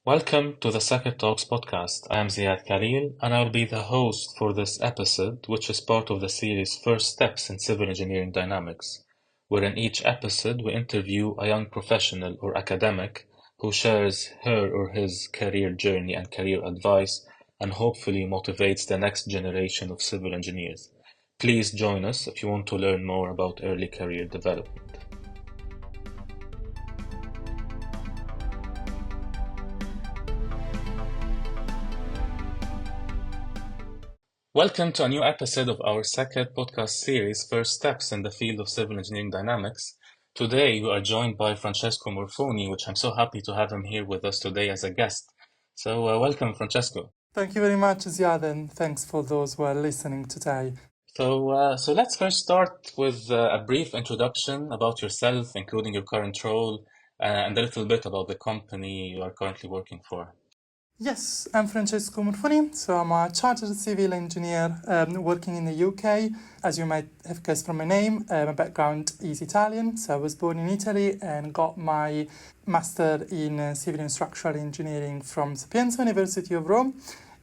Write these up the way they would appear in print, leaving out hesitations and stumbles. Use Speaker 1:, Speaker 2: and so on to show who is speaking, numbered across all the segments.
Speaker 1: Welcome to the SECED Talks podcast. I am Ziad Khalil, and I will be the host for this episode, which is part of the series First Steps in Civil Engineering Dynamics, where in each episode we interview a young professional or academic who shares her or his career journey and career advice and hopefully motivates the next generation of civil engineers. Please join us if you want to learn more about early career development. Welcome to a new episode of our SECED podcast series, First Steps in the Field of Civil Engineering Dynamics. Today, we are joined by Francesco Morfuni, which I'm so happy to have him here with us today as a guest. So, welcome, Francesco.
Speaker 2: Thank you very much, Ziad, and thanks for those who are listening today.
Speaker 1: So let's first start with a brief introduction about yourself, including your current role, and a little bit about the company you are currently working for.
Speaker 2: Yes, I'm Francesco Morfuni, so I'm a chartered civil engineer working in the UK. As you might have guessed from my name, my background is Italian, so I was born in Italy and got my master in civil and structural engineering from Sapienza University of Rome.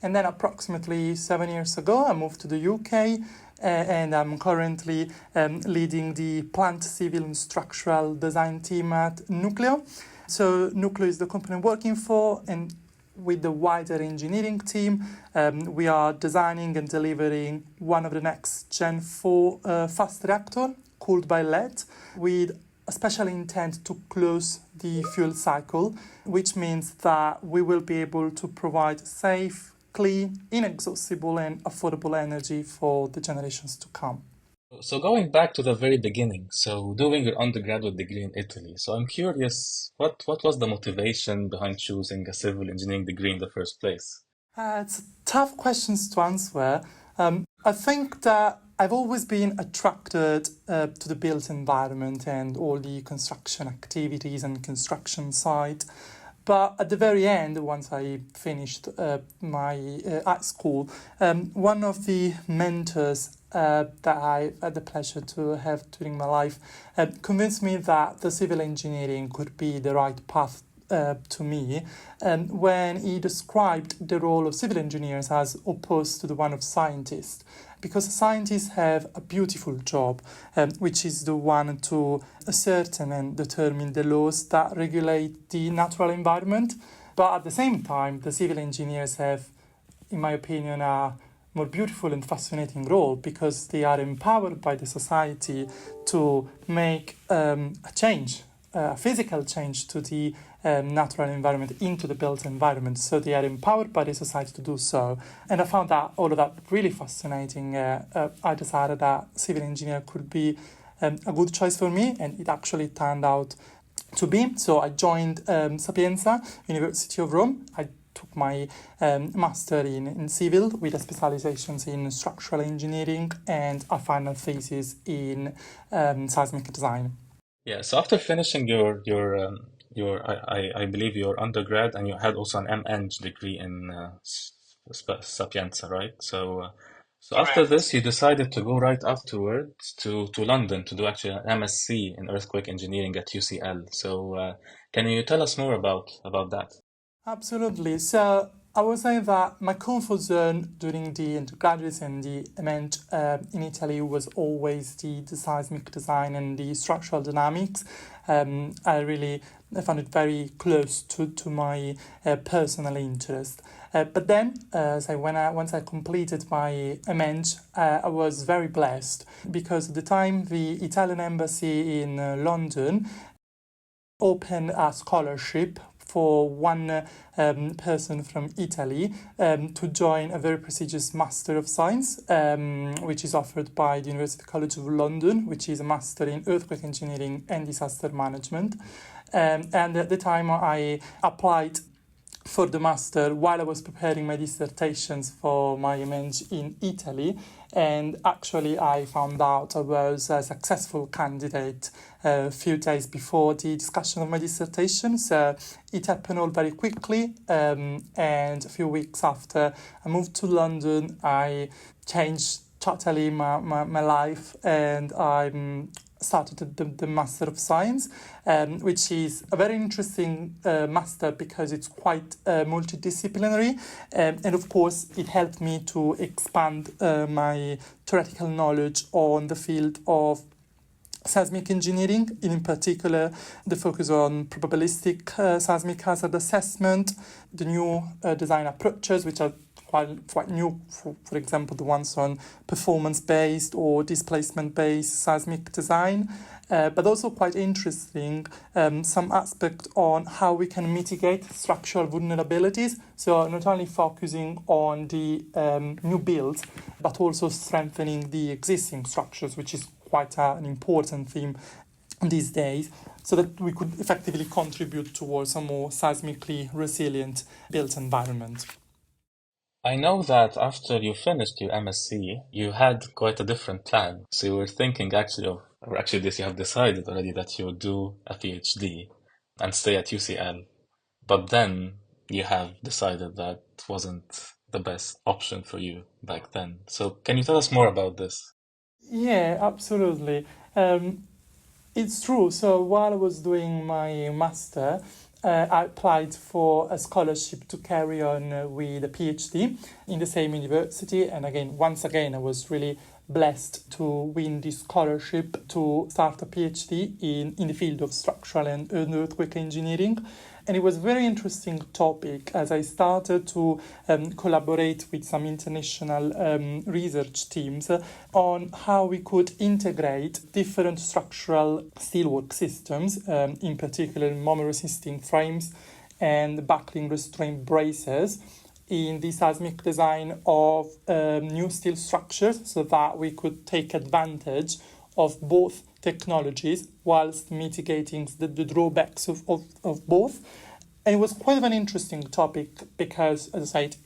Speaker 2: And then approximately 7 years ago, I moved to the UK and I'm currently leading the plant civil and structural design team at Newcleo. So Newcleo is the company I'm working for, and with the wider engineering team, we are designing and delivering one of the next Gen 4 fast reactor cooled by lead with a special intent to close the fuel cycle, which means that we will be able to provide safe, clean, inexhaustible and affordable energy for the generations to come.
Speaker 1: So going back to the very beginning, so doing your undergraduate degree in Italy. So I'm curious, what was the motivation behind choosing a civil engineering degree in the first place?
Speaker 2: It's tough questions to answer. I think that I've always been attracted to the built environment and all the construction activities and construction site. But at the very end, once I finished my high school, one of the mentors that I had the pleasure to have during my life convinced me that the civil engineering could be the right path to me, when he described the role of civil engineers as opposed to the one of scientists. Because scientists have a beautiful job, which is the one to ascertain and determine the laws that regulate the natural environment. But at the same time, the civil engineers have, in my opinion, a more beautiful and fascinating role because they are empowered by the society to make a change, a physical change to the natural environment into the built environment. So they are empowered by the society to do so. And I found that all of that really fascinating. I decided that civil engineer could be a good choice for me, and it actually turned out to be. So I joined Sapienza University of Rome. I took my master in civil with a specializations in structural engineering and a final thesis in seismic design.
Speaker 1: Yeah, so after finishing your I believe your undergrad, and you had also an MEng degree in Sapienza, right? So after this, you decided to go right afterwards to London to do actually an MSc in earthquake engineering at UCL. So can you tell us more about that?
Speaker 2: Absolutely. So I would say that my comfort zone during the undergraduate and the MEng in Italy was always the seismic design and the structural dynamics. I found it very close to my personal interest. But then, once I completed my MEng, I was very blessed because at the time the Italian embassy in London opened a scholarship for one person from Italy to join a very prestigious Master of Science, which is offered by the University College of London, which is a Master in Earthquake Engineering and Disaster Management. And at the time I applied for the master while I was preparing my dissertations for my MEng in Italy, and actually I found out I was a successful candidate a few days before the discussion of my dissertation, so it happened all very quickly, and a few weeks after I moved to London, I changed totally my life, and I'm started the Master of Science, which is a very interesting master because it's quite multidisciplinary. And of course, it helped me to expand my theoretical knowledge on the field of seismic engineering, in particular the focus on probabilistic seismic hazard assessment, the new design approaches, which are quite new, for example, the ones on performance-based or displacement-based seismic design, but also quite interesting, some aspect on how we can mitigate structural vulnerabilities. So not only focusing on the new builds, but also strengthening the existing structures, which is quite an important theme these days, so that we could effectively contribute towards a more seismically resilient built environment.
Speaker 1: I know that after you finished your MSc, you had quite a different plan. So you were thinking this you have decided already that you would do a PhD and stay at UCL. But then you have decided that wasn't the best option for you back then. So can you tell us more about this?
Speaker 2: Yeah, absolutely. It's true. So while I was doing my master, I applied for a scholarship to carry on with a PhD in the same university. And once again, I was really blessed to win this scholarship to start a PhD in the field of structural and earthquake engineering. And it was a very interesting topic as I started to collaborate with some international research teams on how we could integrate different structural steelwork systems, in particular moment-resisting frames and buckling restraint braces, in the seismic design of new steel structures, so that we could take advantage of both technologies whilst mitigating the drawbacks of both. And it was quite an interesting topic because, as I said,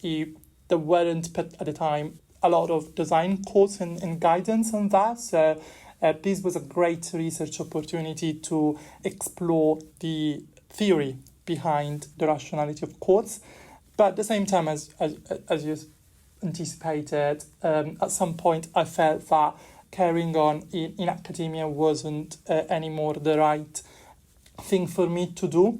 Speaker 2: there weren't at the time a lot of design course and guidance on that. So this was a great research opportunity to explore the theory behind the rationality of quartz. But at the same time, as you anticipated, at some point I felt that carrying on in academia wasn't anymore the right thing for me to do.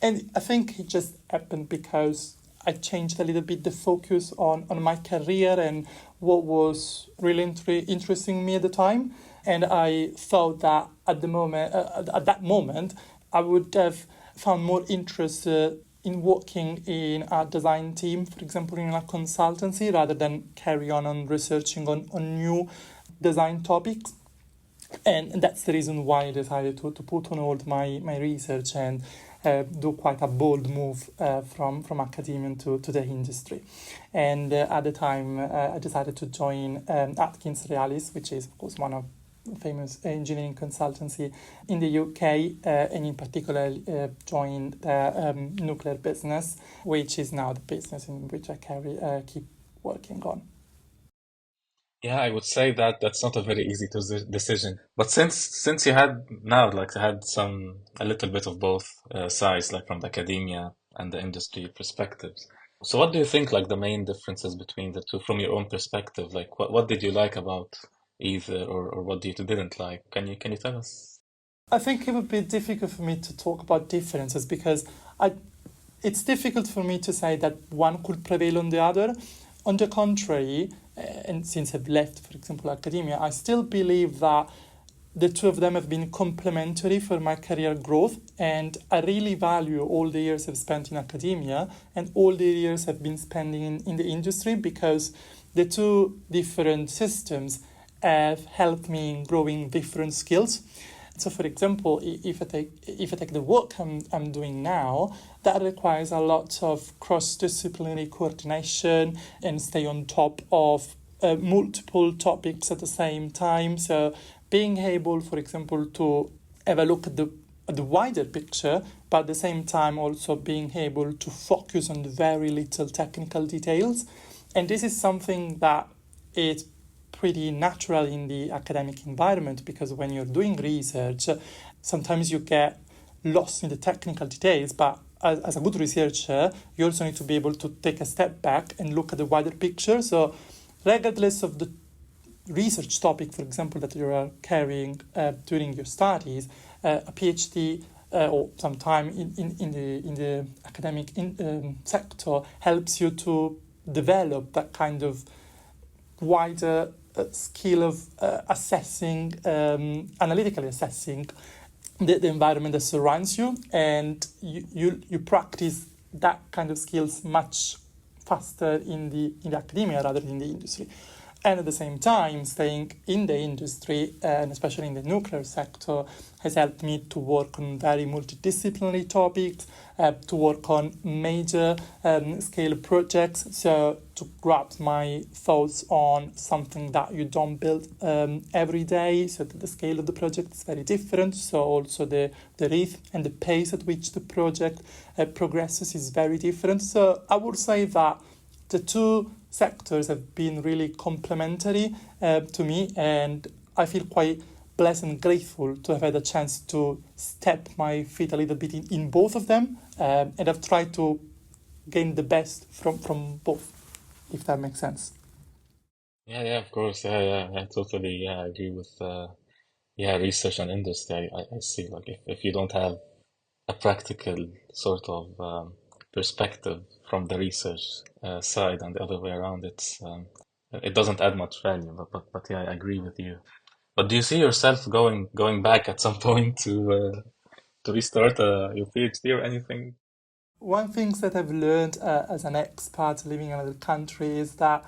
Speaker 2: And I think it just happened because I changed a little bit the focus on my career and what was really interesting me at the time. And I thought that at that moment, I would have found more interest in working in a design team, for example, in a consultancy, rather than carry on researching on new design topics. And that's the reason why I decided to put on hold my research and do quite a bold move from academia to the industry. And at the time, I decided to join Atkins, which is, of course, one of famous engineering consultancy in the UK, and in particular joined the nuclear business, which is now the business in which I keep working on.
Speaker 1: Yeah, I would say that that's not a very easy decision. But since you had a little bit of both sides, like from the academia and the industry perspectives. So what do you think like the main differences between the two from your own perspective? Like what did you like about either, or what didn't like? Can you tell us?
Speaker 2: I think it would be difficult for me to talk about differences because it's difficult for me to say that one could prevail on the other. On the contrary, and since I've left, for example, academia, I still believe that the two of them have been complementary for my career growth, and I really value all the years I've spent in academia and all the years I've been spending in the industry, because the two different systems have helped me in growing different skills. So, for example, if I take the work I'm doing now, that requires a lot of cross-disciplinary coordination and stay on top of multiple topics at the same time. So, being able, for example, to have a look at the wider picture, but at the same time also being able to focus on the very little technical details. And this is something that is pretty natural in the academic environment, because when you're doing research, sometimes you get lost in the technical details, but as a good researcher, you also need to be able to take a step back and look at the wider picture. So regardless of the research topic, for example, that you are carrying during your studies, a PhD or sometime in the academic sector helps you to develop that kind of wider skill of assessing, analytically assessing the environment that surrounds you, and you practice that kind of skills much faster in the academia rather than in the industry. And at the same time, staying in the industry, and especially in the nuclear sector, has helped me to work on very multidisciplinary topics, to work on major scale projects. So to grasp my thoughts on something that you don't build every day, so that the scale of the project is very different. So also the rate and the pace at which the project progresses is very different. So I would say that the two sectors have been really complementary to me, and I feel quite blessed and grateful to have had a chance to step my feet a little bit in both of them, and I've tried to gain the best from both, if that makes sense.
Speaker 1: Yeah, of course. Yeah. I totally agree with research and industry. I see, like, if you don't have a practical sort of perspective from the research side and the other way around, it doesn't add much value. But yeah, I agree with you. But do you see yourself going back at some point to restart your PhD or anything?
Speaker 2: One thing that I've learned as an expat living in another country is that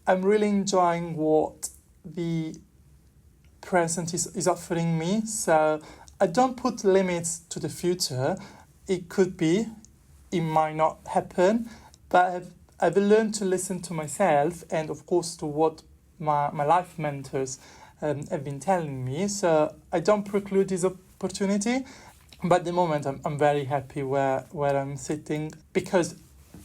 Speaker 2: I'm really enjoying what the present is offering me. So I don't put limits to the future. It could be, it might not happen, but I've learned to listen to myself and, of course, to what my life mentors have been telling me. So I don't preclude this opportunity, but at the moment I'm very happy where I'm sitting, because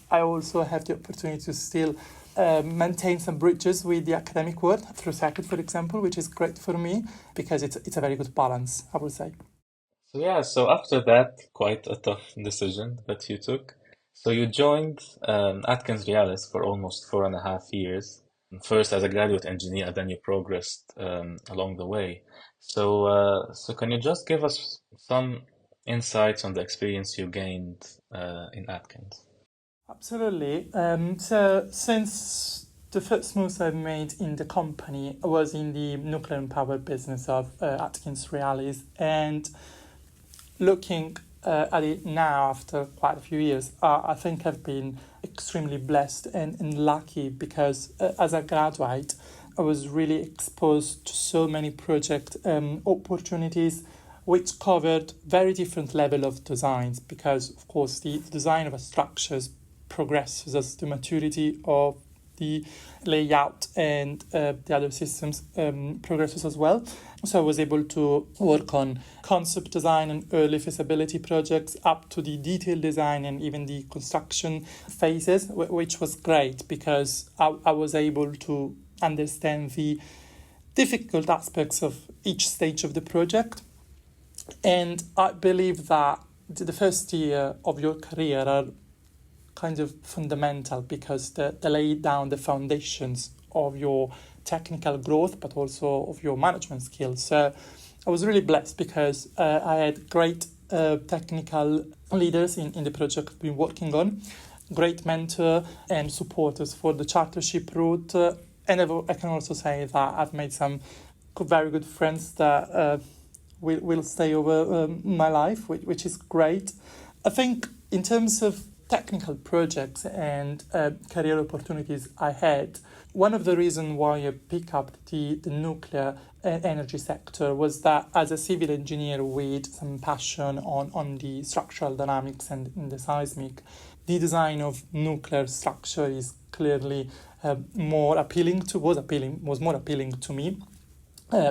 Speaker 2: I also have the opportunity to still maintain some bridges with the academic world through SECED, for example, which is great for me because it's a very good balance, I would say.
Speaker 1: So yeah, so after that, quite a tough decision that you took. So you joined Atkins Realis for almost 4.5 years, first as a graduate engineer, and then you progressed along the way. So can you just give us some insights on the experience you gained in Atkins?
Speaker 2: Absolutely. So since the first moves I've made in the company was in the nuclear and power business of Atkins Realis, and looking at it now after quite a few years, I think I've been extremely blessed and lucky, because as a graduate, I was really exposed to so many project opportunities which covered very different level of designs, because of course the design of a structures progresses as the maturity of the layout and the other systems progresses as well. So I was able to work on concept design and early feasibility projects up to the detailed design and even the construction phases, which was great because I was able to understand the difficult aspects of each stage of the project. And I believe that the first year of your career are kind of fundamental, because they lay down the foundations of your technical growth, but also of your management skills. So I was really blessed because I had great technical leaders in the project I've been working on, great mentor and supporters for the chartership route. And I can also say that I've made some very good friends that will stay over my life, which is great. I think in terms of technical projects and career opportunities I had, one of the reasons why I picked up the nuclear energy sector was that as a civil engineer with some passion on the structural dynamics and in the seismic, the design of nuclear structure is clearly was more appealing to me.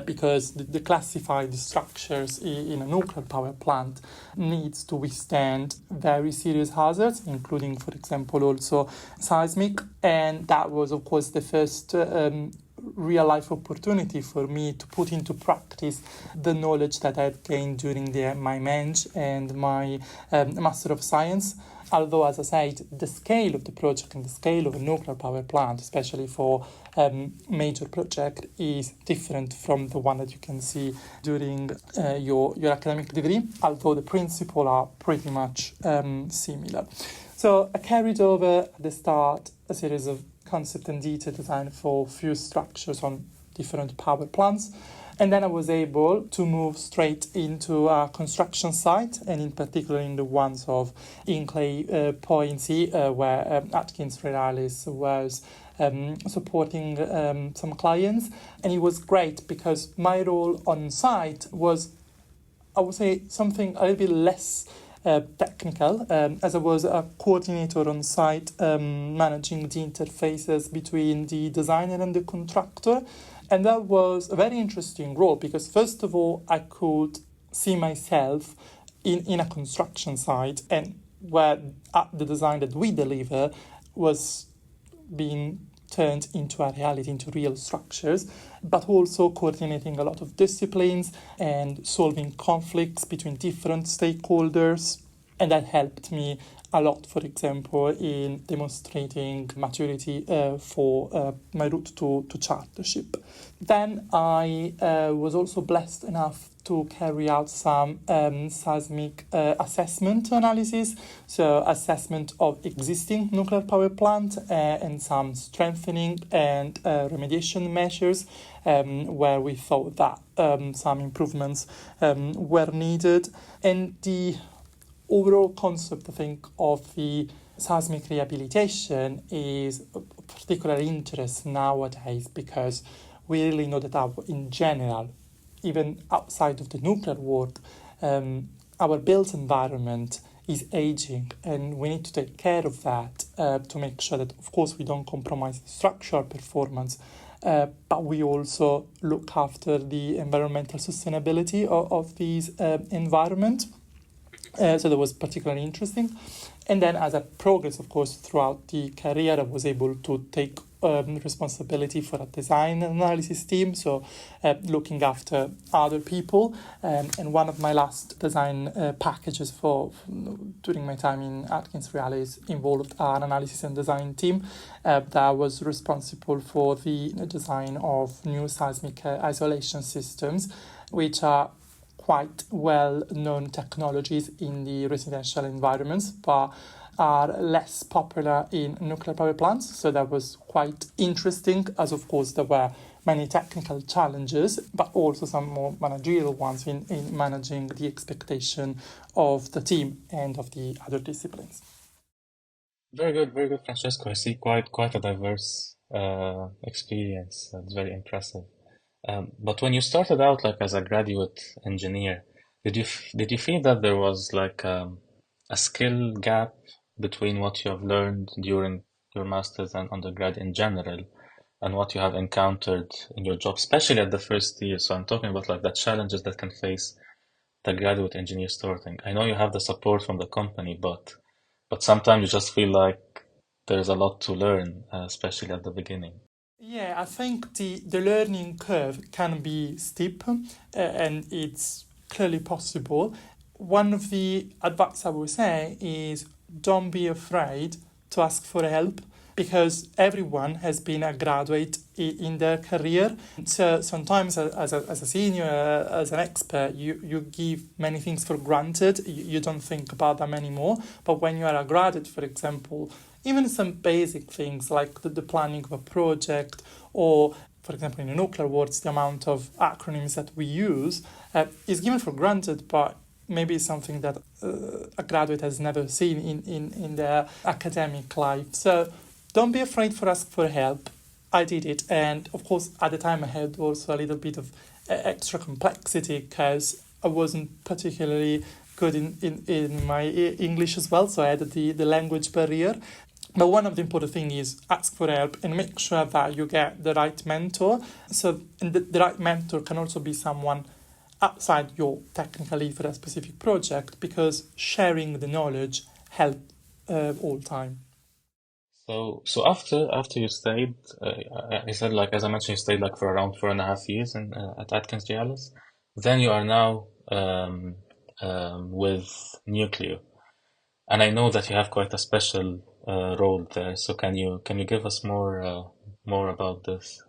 Speaker 2: Because the classified structures in a nuclear power plant needs to withstand very serious hazards, including, for example, also seismic. And that was, of course, the first real life opportunity for me to put into practice the knowledge that I had gained during my Meng and my Master of Science. Although, as I said, the scale of the project and the scale of a nuclear power plant, especially for major project, is different from the one that you can see during your academic degree, although the principles are pretty much similar. So I carried over at the start a series of concept and detail design for few structures on different power plants. And then I was able to move straight into a construction site, and in particular in the ones of Newcleo, where Atkins was supporting some clients. And it was great because my role on site was, I would say, something a little bit less technical, as I was a coordinator on site, managing the interfaces between the designer and the contractor. And that was a very interesting role because, first of all, I could see myself in a construction site, and where the design that we deliver was being turned into a reality, into real structures, but also coordinating a lot of disciplines and solving conflicts between different stakeholders. And that helped me a lot, for example, in demonstrating maturity for my route to chartership. Then I was also blessed enough to carry out some seismic assessment analysis, so assessment of existing nuclear power plant and some strengthening and remediation measures where we thought that some improvements were needed. And the overall concept, I think, of the seismic rehabilitation is of particular interest nowadays because we really know that in general, even outside of the nuclear world, our built environment is aging, and we need to take care of that to make sure that, of course, we don't compromise structural performance, but we also look after the environmental sustainability of these environment. So that was particularly interesting. And then as I progressed, of course, throughout the career, I was able to take responsibility for a design analysis team, so looking after other people. And one of my last design packages during my time in Atkins involved an analysis and design team that was responsible for the design of new seismic isolation systems, which are quite well-known technologies in the residential environments, but are less popular in nuclear power plants. So that was quite interesting, as of course there were many technical challenges, but also some more managerial ones in managing the expectation of the team and of the other disciplines.
Speaker 1: Very good, Francesco. I see quite a diverse experience. It's very impressive. But when you started out like as a graduate engineer, did you feel that there was like a skill gap between what you have learned during your master's and undergrad in general and what you have encountered in your job, especially at the first year? So I'm talking about like the challenges that can face the graduate engineer starting. I know you have the support from the company, but sometimes you just feel like there's a lot to learn, especially at the beginning.
Speaker 2: Yeah, I think the learning curve can be steep and it's clearly possible. One of the advice I would say is don't be afraid to ask for help because everyone has been a graduate in their career. So sometimes as a senior, as an expert, you give many things for granted. You don't think about them anymore. But when you are a graduate, for example, even some basic things like the planning of a project or, for example, in the nuclear world, the amount of acronyms that we use is given for granted, but maybe something that a graduate has never seen in their academic life. So don't be afraid to ask for help. I did it. And of course, at the time I had also a little bit of extra complexity because I wasn't particularly good in my English as well. So I had the language barrier. But one of the important things is ask for help and make sure that you get the right mentor. So the right mentor can also be someone outside your technical lead for a specific project because sharing the knowledge helps all time.
Speaker 1: So after you stayed, I said, like, as I mentioned, you stayed like for around 4.5 years at Atkins Realis. Then you are now with Newcleo, and I know that you have quite a special role there. So can you give us more about this?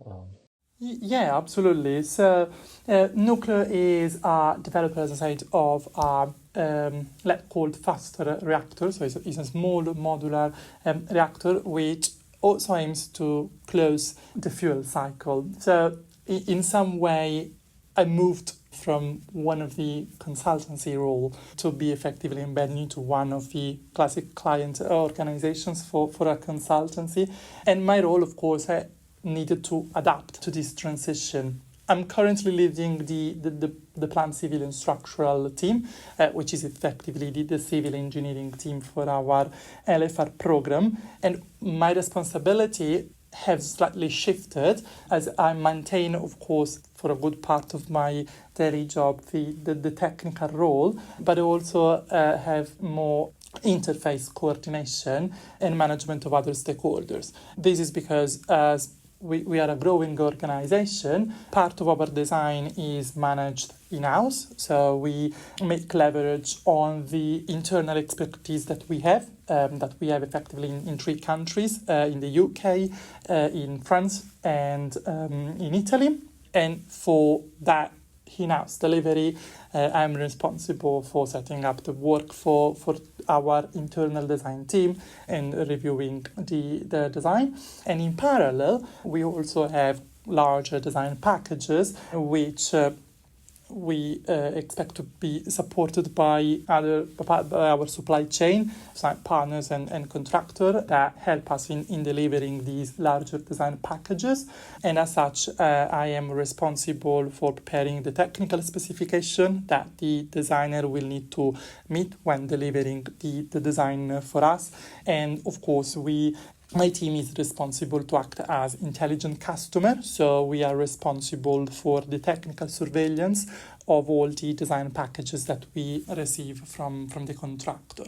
Speaker 2: Yeah, absolutely. So, Newcleo is a developer, as I said, of a called fast reactor. So it's a small modular reactor which also aims to close the fuel cycle. So, in some way, I moved from one of the consultancy role to be effectively embedded into one of the classic client organizations for a consultancy. And my role, of course, I needed to adapt to this transition. I'm currently leading the plant civil and structural team, which is effectively the civil engineering team for our LFR program. And my responsibility have slightly shifted as I maintain, of course, for a good part of my daily job, the technical role, but I also have more interface coordination and management of other stakeholders. This is because as we are a growing organization, part of our design is managed in-house, so we make leverage on the internal expertise that we have effectively in 3 countries, in the UK, in France, and in Italy. And for that in-house delivery, I'm responsible for setting up the work for our internal design team and reviewing the design. And in parallel, we also have larger design packages which we expect to be supported by our supply chain partners and contractor that help us in delivering these larger design packages. And as such, I am responsible for preparing the technical specification that the designer will need to meet when delivering the design for us. And of course, my team is responsible to act as intelligent customer, so we are responsible for the technical surveillance of all the design packages that we receive from the contractor.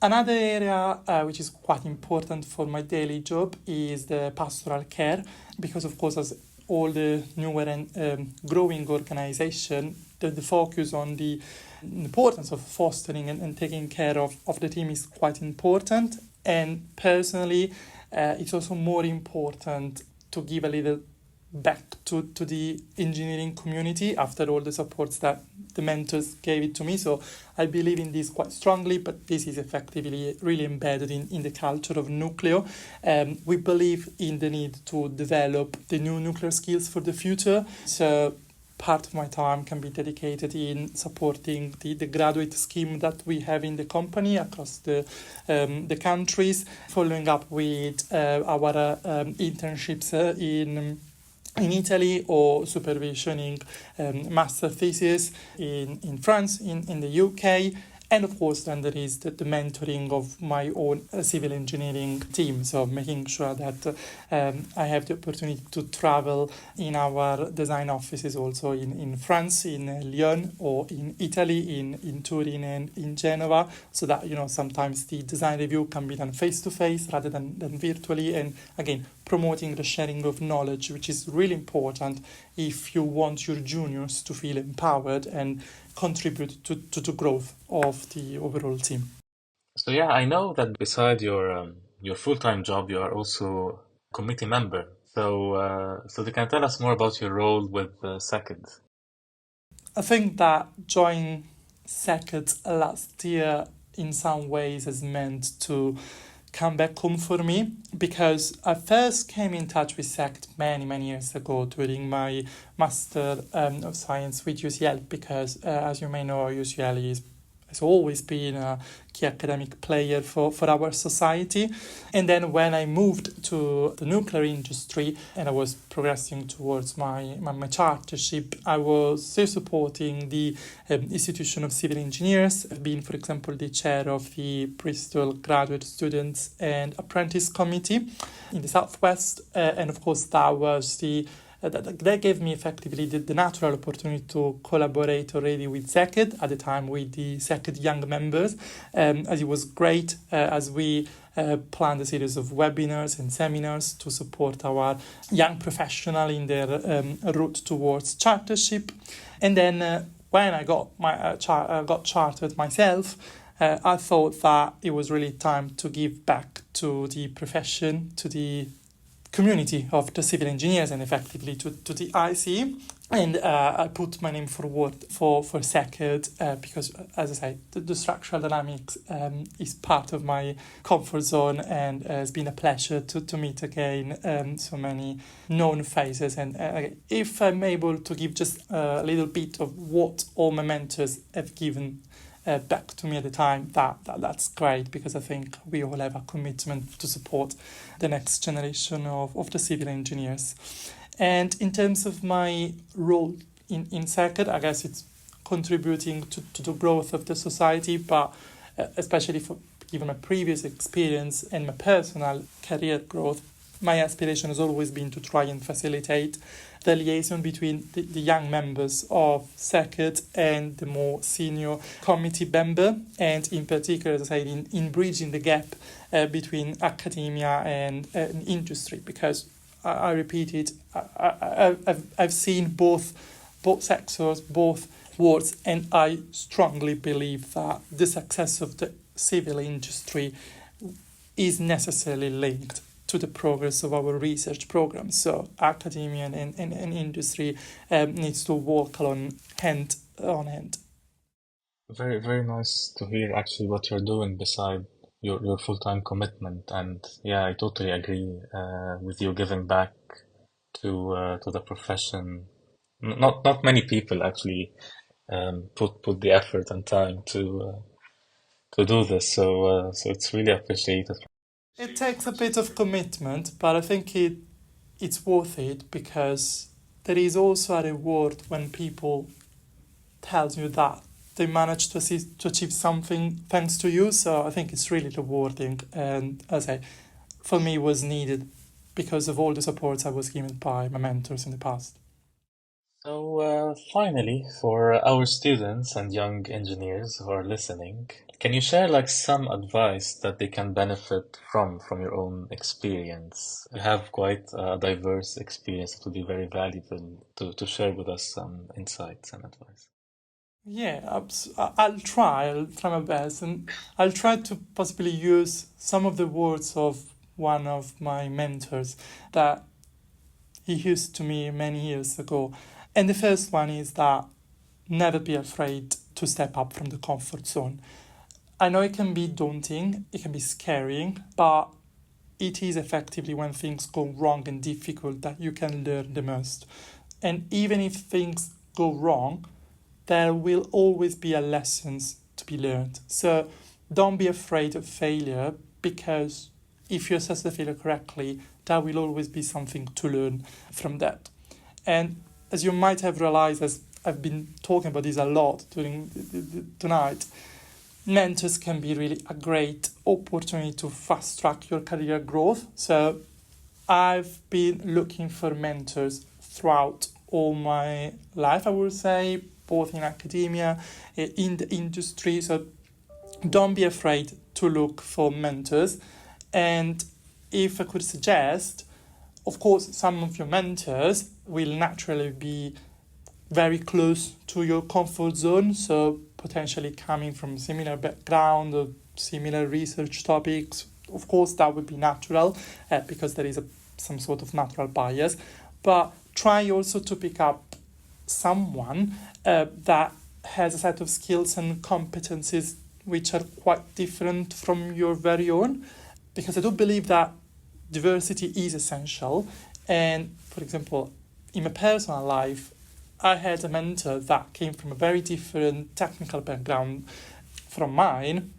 Speaker 2: Another area which is quite important for my daily job is the pastoral care, because of course as all the newer and growing organization, the focus on the importance of fostering and taking care of the team is quite important. And personally, it's also more important to give a little back to the engineering community after all the supports that the mentors gave it to me. So I believe in this quite strongly, but this is effectively really embedded in the culture of Newcleo. We believe in the need to develop the new nuclear skills for the future. So part of my time can be dedicated in supporting the graduate scheme that we have in the company across the countries, following up with our internships in Italy, or supervisioning master thesis in France, in the UK. And of course, then there is the mentoring of my own civil engineering team. So making sure that I have the opportunity to travel in our design offices also in France, in Lyon, or in Italy, in Turin and in Genova, so that, sometimes the design review can be done face-to-face rather than virtually. And again, promoting the sharing of knowledge, which is really important if you want your juniors to feel empowered and contribute to the growth of the overall team.
Speaker 1: So yeah, I know that beside your full-time job, you are also a committee member. So you can tell us more about your role with SECED.
Speaker 2: I think that joining SECED last year in some ways has meant to come back home for me, because I first came in touch with SECED many years ago during my Master of Science with UCL, because as you may know, UCL has always been a key academic player for our society. And then when I moved to the nuclear industry and I was progressing towards my chartership, I was still supporting the Institution of Civil Engineers. I've been, for example, the chair of the Bristol Graduate Students and Apprentice Committee in the Southwest. And of course, that was that gave me effectively the natural opportunity to collaborate already with SECED, at the time with the SECED young members, as it was great as we planned a series of webinars and seminars to support our young professionals in their route towards chartership. And then when I got got chartered myself, I thought that it was really time to give back to the profession, to the community of the civil engineers, and effectively to the IC. And I put my name forward for SECED because, as I say, the structural dynamics is part of my comfort zone, and it's been a pleasure to meet again so many known faces. And if I'm able to give just a little bit of what all my mentors have given back to me at the time, that's great, because I think we all have a commitment to support the next generation of the civil engineers. And in terms of my role in SECED, I guess it's contributing to the growth of the society, but especially given my previous experience and my personal career growth, my aspiration has always been to try and facilitate the liaison between the young members of SECED and the more senior committee member, and in particular, as I said, in bridging the gap between academia and industry, because I repeat it, I've seen both sectors, both worlds, and I strongly believe that the success of the civil industry is necessarily linked to the progress of our research programs. So academia and industry needs to walk along hand on hand.
Speaker 1: Very, very nice to hear actually what you're doing beside your full-time commitment. And yeah, I totally agree with you giving back to the profession. Not many people actually put the effort and time to do this. So it's really appreciated.
Speaker 2: It takes a bit of commitment, but I think it's worth it, because there is also a reward when people tell you that they managed to achieve something thanks to you. So I think it's really rewarding, and as I say, for me, was needed because of all the supports I was given by my mentors in the past.
Speaker 1: So finally, for our students and young engineers who are listening, can you share like some advice that they can benefit from your own experience? You have quite a diverse experience. It would be very valuable to share with us some insights and advice.
Speaker 2: Yeah, I'll try my best, and I'll try to possibly use some of the words of one of my mentors that he used to me many years ago. And the first one is that never be afraid to step up from the comfort zone. I know it can be daunting, it can be scaring, but it is effectively when things go wrong and difficult that you can learn the most. And even if things go wrong, there will always be a lessons to be learned. So don't be afraid of failure, because if you assess the failure correctly, there will always be something to learn from that. And as you might have realized, as I've been talking about this a lot during tonight, mentors can be really a great opportunity to fast track your career growth. So I've been looking for mentors throughout all my life, I would say, both in academia, in the industry. So don't be afraid to look for mentors. And if I could suggest, of course, some of your mentors will naturally be very close to your comfort zone, so potentially coming from similar background or similar research topics. Of course, that would be natural because there is some sort of natural bias. But try also to pick up someone that has a set of skills and competencies which are quite different from your very own, because I do believe that diversity is essential. And for example, in my personal life, I had a mentor that came from a very different technical background from mine,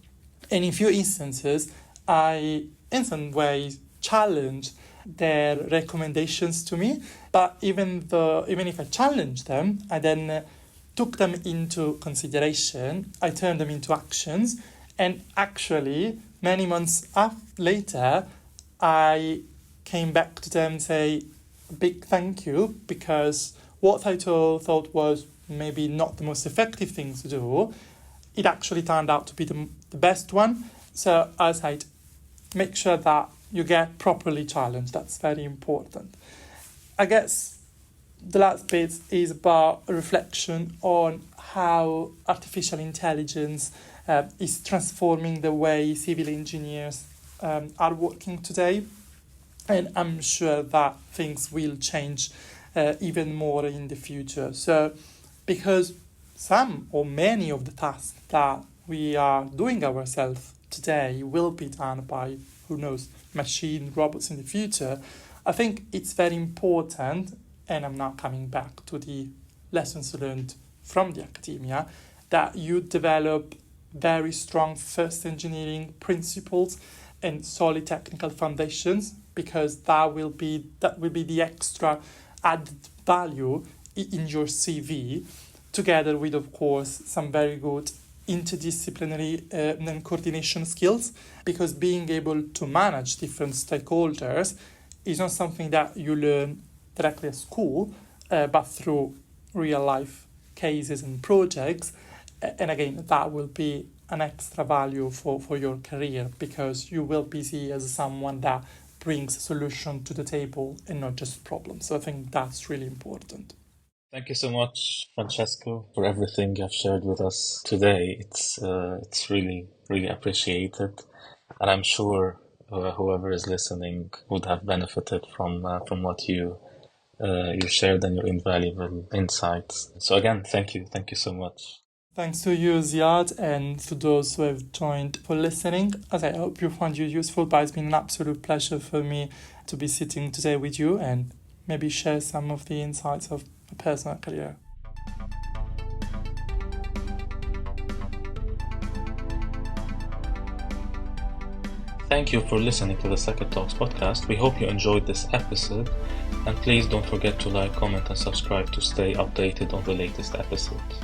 Speaker 2: and in few instances I in some ways challenged their recommendations to me. But even if I challenged them, I then took them into consideration, I turned them into actions, and actually many months later I came back to them and say a big thank you, because what I thought was maybe not the most effective thing to do, it actually turned out to be the best one. So as I said, make sure that you get properly challenged. That's very important. I guess the last bit is about a reflection on how artificial intelligence is transforming the way civil engineers are working today. And I'm sure that things will change even more in the future. So, because some or many of the tasks that we are doing ourselves today will be done by, who knows, machine, robots in the future, I think it's very important, and I'm now coming back to the lessons learned from the academia, that you develop very strong first engineering principles and solid technical foundations, because that will be the extra added value in your CV, together with, of course, some very good interdisciplinary and coordination skills, because being able to manage different stakeholders is not something that you learn directly at school, but through real life cases and projects. And again, that will be an extra value for your career, because you will be seen as someone that brings a solution to the table and not just problems. So I think that's really important.
Speaker 1: Thank you so much, Francesco, for everything you've shared with us today. It's really, really appreciated, and I'm sure whoever is listening would have benefited from what you shared and your invaluable insights. So again, thank you so much.
Speaker 2: Thanks to you, Ziad, and to those who have joined for listening. As I hope you found you useful, but it's been an absolute pleasure for me to be sitting today with you and maybe share some of the insights of my personal career.
Speaker 1: Thank you for listening to the SECED Talks podcast. We hope you enjoyed this episode, and please don't forget to like, comment, and subscribe to stay updated on the latest episodes.